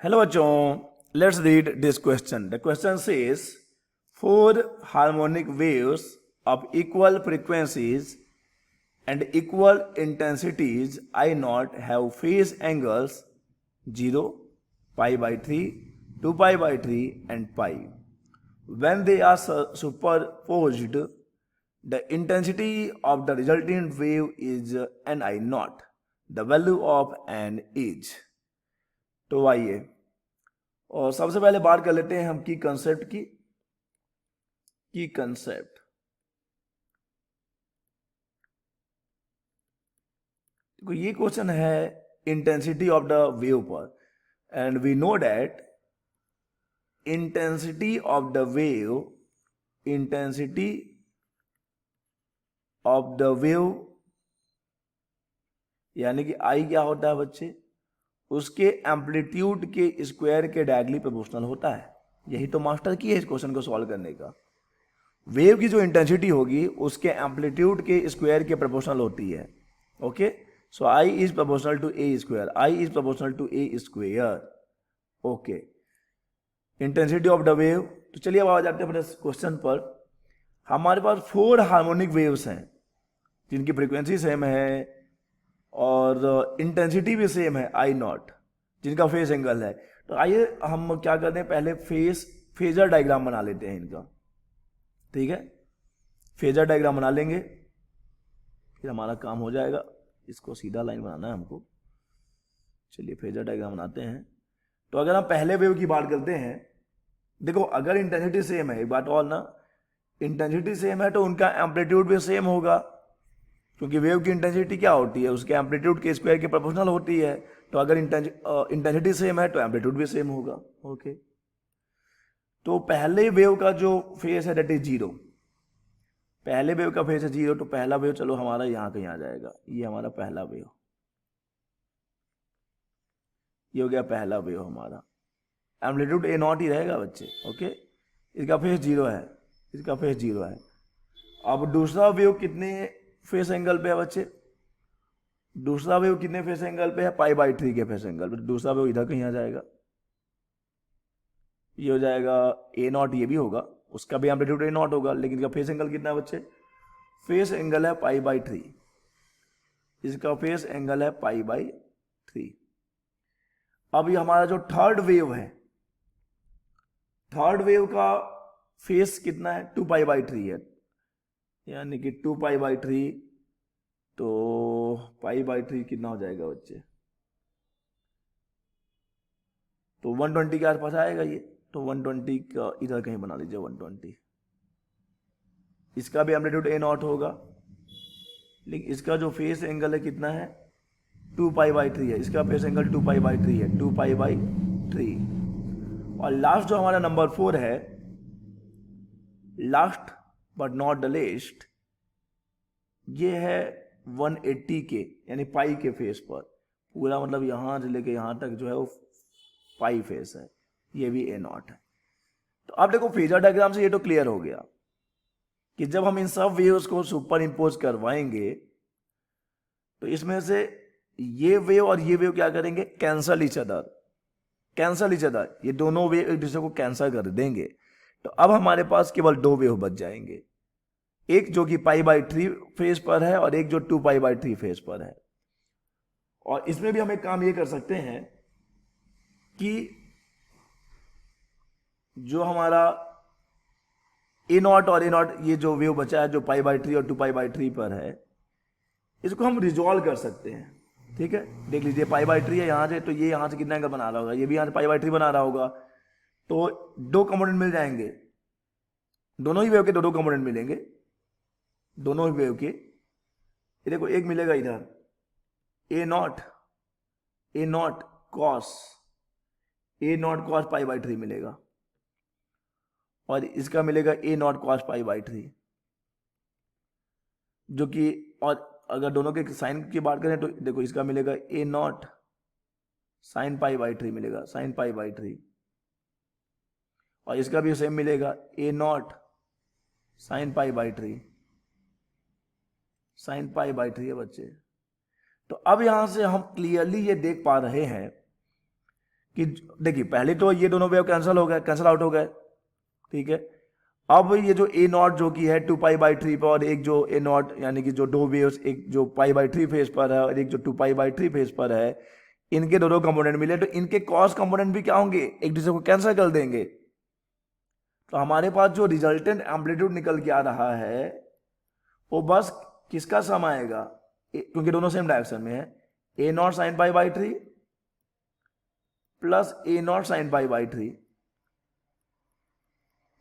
Hello bachon, let's read this question. The question says, four harmonic waves of equal frequencies and equal intensities I naught have phase angles 0, pi by 3, 2 pi by 3 and pi. When they are superposed, the intensity of the resultant wave is Ni naught. The value of N is. तो आइए और सबसे पहले बात कर लेते हैं हम की कंसेप्ट की कंसेप्ट। देखो ये क्वेश्चन है इंटेंसिटी ऑफ द वेव पर, and we know that intensity of the wave यानी कि आई क्या होता है बच्चे, उसके एम्पलीट्यूड के स्क्वायर के डायरेक्टली प्रोपोर्शनल होता है। यही तो मास्टर की है इस क्वेश्चन को सॉल्व करने का। वेव की जो इंटेंसिटी होगी उसके एम्पलीट्यूड के स्क्वायर के प्रोपोर्शनल होती है। Okay, so I is proportional to a square, I is proportional to a square. Okay, intensity of the wave. तो चलिए अब आ जाते हैं अपने क्वेश्चन पर। हमारे पास फोर हार्मोनिक वेव्स हैं जिनकी फ्रीक्वेंसी सेम है और इंटेंसिटी भी सेम है आई नॉट, जिनका फेज एंगल है। तो आइए हम क्या करते हैं, पहले फेजर डायग्राम बना लेते हैं इनका। ठीक है, फेजर डायग्राम बना लेंगे फिर हमारा काम हो जाएगा। इसको सीधा लाइन बनाना है हमको। चलिए फेजर डायग्राम बनाते हैं। तो अगर हम पहले वेव की बात करते हैं, देखो अगर इंटेंसिटी सेम है, एक बात और ना, इंटेंसिटी सेम है तो उनका एम्पलीट्यूड भी सेम होगा, क्योंकि वेव की इंटेंसिटी क्या होती है, उसके एम्पलीट्यूड के स्क्वायर के प्रोपोर्शनल होती है। तो अगर इंटेंसिटी सेम है तो एम्पलीट्यूड भी सेम होगा। ओके, तो पहले वेव का जो फेज है दैट इज जीरो। पहले वेव का फेज है जीरो, तो पहला वेव चलो हमारा यहां कहीं आ जाएगा। ये हमारा पहला वेव, ये हो गया पहला वेव हमारा। एम्पलीट्यूड ए नॉट ही रहेगा बच्चे। ओके, इसका फेज जीरो है, इसका फेज जीरो है। अब दूसरा वेव कितने फेस एंगल पे है बच्चे, दूसरा वेव कितने फेस एंगल पे है, पाई बाई 3 के फेस एंगल पे। दूसरा वेव इधर कहीं आ जाएगा, ये हो जाएगा ए नॉट, ये भी होगा, उसका भी एम्पलीट्यूड ए नॉट होगा, लेकिन इसका फेस एंगल कितना है बच्चे, फेस एंगल है पाई बाई 3, इसका फेस एंगल है पाई बाई 3। अब ये हमारा जो थर्ड वेव है, थर्ड वेव का फेस कितना है, 2 पाई बाई 3 है, यानी कि 2 पाई बाई 3, तो पाई बाई 3 कितना हो जाएगा बच्चे, तो 120 के आसपास आएगा ये। तो 120 का इधर कहीं बना लीजिए 120। इसका भी एम्पलीट्यूड ए नॉट होगा, लेकिन इसका जो फेस एंगल है कितना है, 2 पाई बाई 3 है, इसका फेस एंगल 2 पाई बाई 3 है, 2 पाई बाई 3। और लास्ट जो हमारा नंबर 4 है, लास्ट बट नॉट द लेस्ट, ये है 180 के यानी पाई के फेस पर। पूरा मतलब यहां से लेके यहां तक जो है वो पाई फेस है, ये भी ए नॉट है। तो अब देखो फेजर डायग्राम से ये तो क्लियर हो गया कि जब हम इन सब वेव्स को सुपर इंपोज करवाएंगे तो इसमें से ये वेव और ये वेव क्या करेंगे, cancel each other, cancel each other, ये दोनों वेव एक दूसरे को कैंसल कर देंगे। तो अब हमारे पास केवल दो वेव बच जाएंगे, एक जो कि पाई बाई 3 फेज पर है और एक जो 2 पाई बाई 3 फेज पर है। और इसमें भी हम एक काम ये कर सकते हैं कि जो हमारा ए नॉट और ए नॉट, ये जो वेव बचा है जो पाई बाई 3 और 2 पाई बाई 3 पर है, इसको हम रिजॉल्व कर सकते हैं। ठीक है, देख लीजिए पाई बाई 3 है यहाँ से, तो ये यहाँ से कितना एंगल बना रहा होगा, ये भी यहाँ से पाई बाई 3 बना रहा होगा, तो दो कंपोनेंट मिल जाएंगे, दोनों ही वेव के दो कंपोनेंट मिलेंगे, दोनों ही वेव के। ये देखो एक मिलेगा इधर a naught cos, a naught cos pi by 3 मिलेगा, और इसका मिलेगा a naught cos pi by 3, जो कि, और अगर दोनों के साइन की बात करें तो देखो इसका मिलेगा a naught sine pi by 3 मिलेगा, साइन पाई बाई 3, और इसका भी सेम मिलेगा a naught sine pi by 3, sine pi by 3 है बच्चे। तो अब यहां से हम क्लियरली ये देख पा रहे हैं कि देखिए पहले तो ये दोनों वेव कैंसिल हो गए, कैंसिल आउट हो गए, ठीक है। अब ये जो ए नॉट जो कि है 2π/3 पर, और एक जो ए नॉट यानी कि जो दो वेव्स, एक जो π/3 फेज पर है और एक जो 2π/3 फेज पर है, इनके दोनों कंपोनेंट मिले तो इनके कॉस कंपोनेंट भी क्या होंगे, एक दूसरे को कैंसिल कर देंगे। तो हमारे पास जो रिजल्टेंट एम्पलीट्यूड निकल के आ रहा है वो बस किसका सम आएगा, क्योंकि दोनों सेम डायरेक्शन में है, a naught sine π/3 plus a naught sine π/3,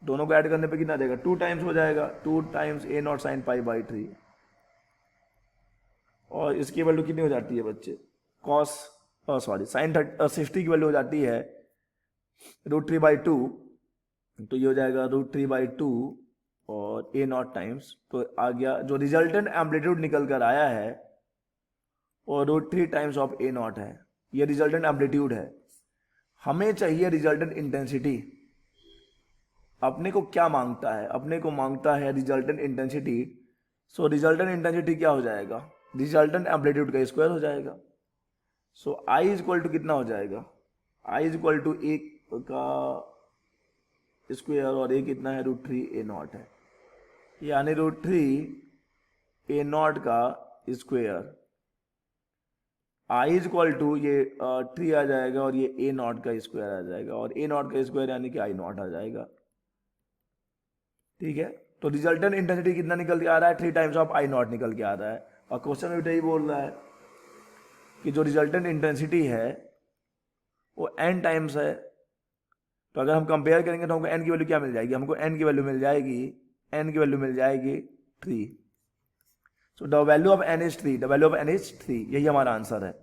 दोनों को ऐड करने पे कितना देगा, 2 टाइम्स हो जाएगा, 2 टाइम्स ए नॉट साइन π/3, और इसकी वैल्यू कितनी हो जाती है बच्चे, कॉस सॉरी साइन 60 की वैल्यू हो जाती है √3/2, तो ये हो जाएगा √3/2 और ए नॉट टाइम्स, तो आ गया जो रिजल्टेंट एम्पलीट्यूड निकल कर आया है और √3 टाइम्स ऑफ ए नॉट है, ये रिजल्टेंट एम्पलीट्यूड है। हमें चाहिए रिजल्टेंट इंटेंसिटी। अपने को क्या मांगता है, अपने को मांगता है resultant intensity. So resultant intensity क्या हो जाएगा, रिजल्टेंट एम्पलीट्यूड का स्क्वायर हो जाएगा। सो आई इज इक्वल टू कितना हो जाएगा, आई इज इक्वल टू एक का स्क्वायर और ए कितना है, √3 ए नॉट है, यानी √3 ए नॉट का square. I is equal to ये 3 आ जाएगा और ये ए नॉट का स्क्वायर आ जाएगा, और ए नॉट का स्क्वायर यानी कि आई नॉट आ जाएगा, ठीक है। तो रिजल्टेंट इंटेंसिटी कितना निकल के आ रहा है, 3 टाइम्स ऑफ आई नॉट निकल के आ रहा है, और क्वेश्चन में भी यही बोल रहा है कि जो रिजल्टेंट इंटेंसिटी है वो n टाइम्स है। तो अगर हम कंपेयर करेंगे तो हमको n की वैल्यू क्या मिल जाएगी, हमको n की वैल्यू मिल जाएगी, n की वैल्यू मिल जाएगी 3। So the value of n is 3, the value of n is 3, यही हमारा आंसर है।